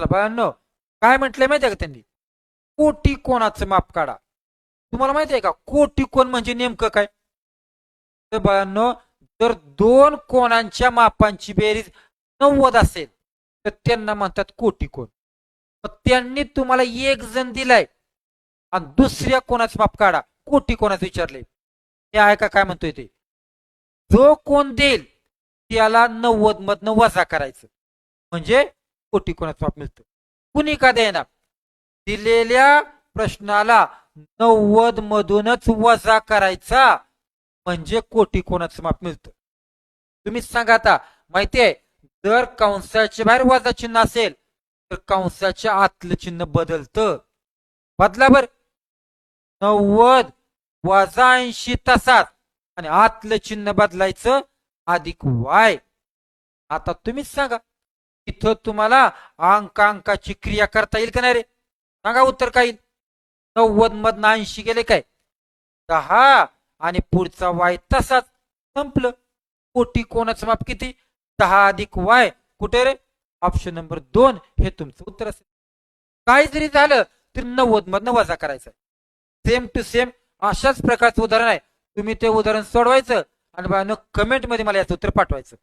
चला बाळांनो, काय म्हटलंय माहितीये का त्यांनी? कोटी कोणाचं माप काढा. तुम्हाला माहिती आहे का कोटी कोण म्हणजे नेमकं काय? तर बाळांनो, जर दोन कोणांच्या मापांची बेरीज 90 असेल तर त्यांना म्हणतात कोटी कोण. मग त्यांनी तुम्हाला एक जण दिलाय आणि दुसऱ्या कोणाचं माप काढा, कोटी कोणाचं विचारले. हे ऐका काय म्हणतोय ते. जो कोण देईल त्याला 90 मधनं वजा करायचं म्हणजे कोटी कोणाचं माप मिळतं. कुणी का देणार? दिलेल्या प्रश्नाला 90 मधूनच वजा करायचा म्हणजे कोटी कोणाचं माप मिळतं. तुम्ही सांगा आता, माहितीये जर कंसाच्या बाहेर वजा चिन्ह असेल तर कंसाच्या आतलं चिन्ह बदलतं. बदला बर. 90 वजा 80 तासात आणि आतलं चिन्ह बदलायचं अधिक वाय. आता तुम्हीच सांगा, इथं तुम्हाला अंकाची क्रिया करता येईल का नाही रे? सांगा उत्तर काय येईल? 90 मधनं 80 गेले काय? 10 आणि पुढचा वाय तसाच. संपलं. कोटी कोणाचं माप किती? 10 अधिक वाय. कुठे रे? ऑप्शन नंबर 2 हे तुमचं उत्तर असेल. काय जरी झालं तर 90 मधनं वजा करायचं. सेम टू सेम अशाच प्रकारचं उदाहरण आहे. तुम्ही ते उदाहरण सोडवायचं आणि कमेंट मध्ये मला याचं उत्तर पाठवायचं.